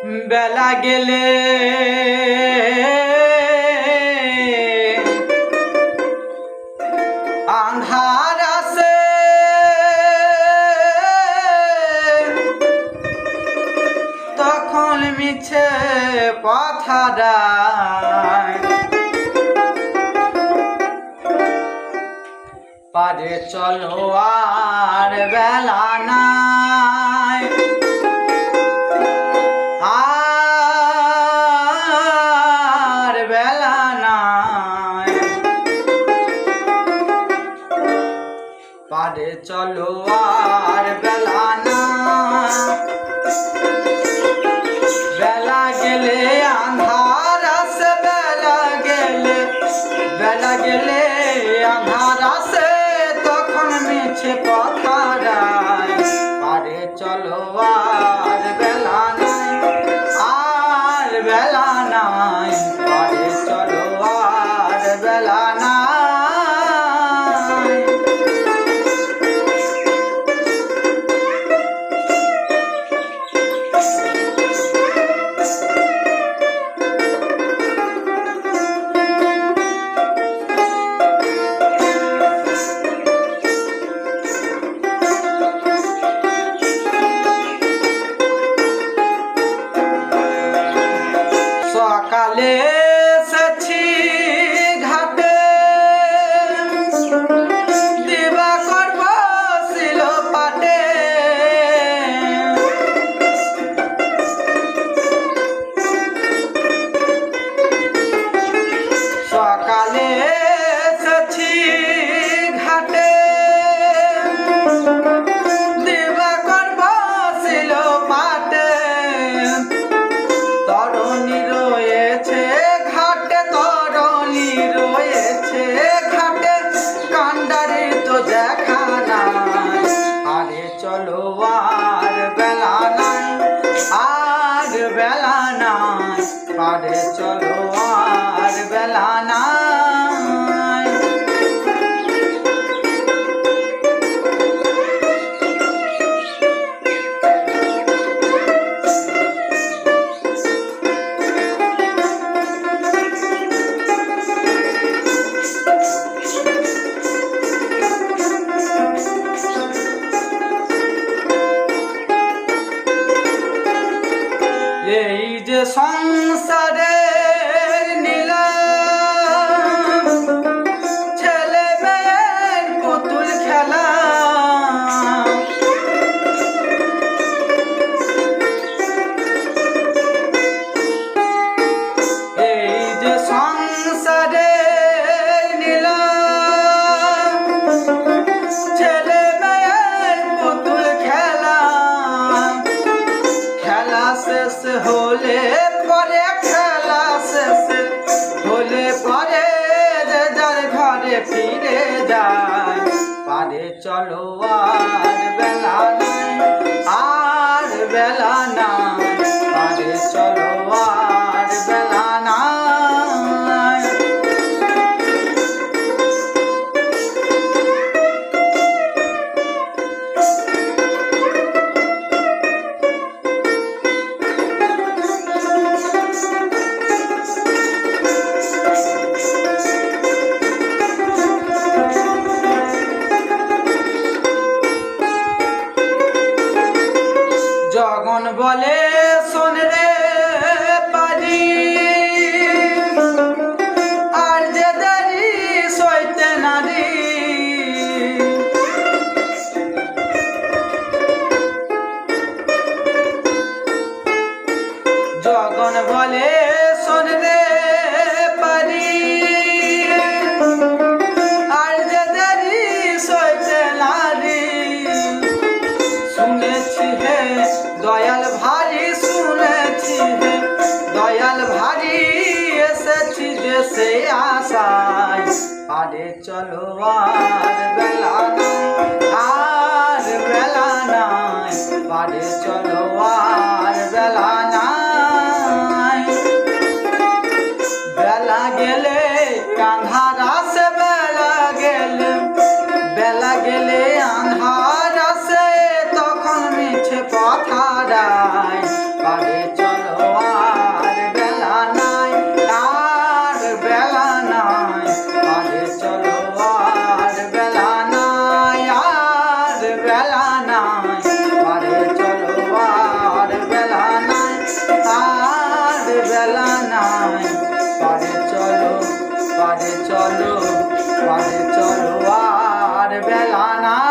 বেলা গেলে আন্ধার আসে, তখন মিছে পথারায় পারে চলো আর বেলা নাই, আর বেলা নাই, পারে চলো আর বেলা নাই। বেলা গেলে আন্ধার আসে, বেলা গেলে আন্ধার আসে, তখন মিছে পথারায় পারে চলো আর বেলা নাই, আর বেলা নাই, পারে চলো আর বেলা নাই। সকালে এসেছি ঘাটে, দিবাকর বসিল পাটে, সকালে এসেছি ঘাটে, দিবাকর বসিল পাটে, তরুণী রয়েছে ঘাটে, তরুণী রয়েছে ঘাটে, কান্ডারি তো দেখা নাই, আরে চলো আর বেলা নাই, আর বেলা নাই, আরে চলো আর বেলা নাই। এই যে সংসারের নিলাম, ছেলে মেয়ের পুতুল খেলা, এই যে সংসারের নিলাম, ছেলে মেয়ের পুতুল খেলা, খেলা শেষ হলে পরে, খেলা শেষ হলে পরে যে যার ঘরে ফিরে যায়, পারে চলো আর বেলা নাই, আর বেলা নাই, পারে চলো আর বেলা নাই। জগন বলে শোন রে পারি, আর যে দেরি সইতে নারী, জগন বলে শোন রে পারি, আর যে দেরি সইতে নারী, শুনেছি হে দয়াল ভারী, শুনেছি হে দয়াল ভারী, এসেছি যে সে আশায়, আরে চলো আর বেলা নাই, আর বেলা নাই, আরে চলো আর বেলা নাই। বেলা গেলে আন্ধার আসে, বেলা গেলে আন্ধার আসে, তখন মিছে পথারায় পারে চলো বেলা না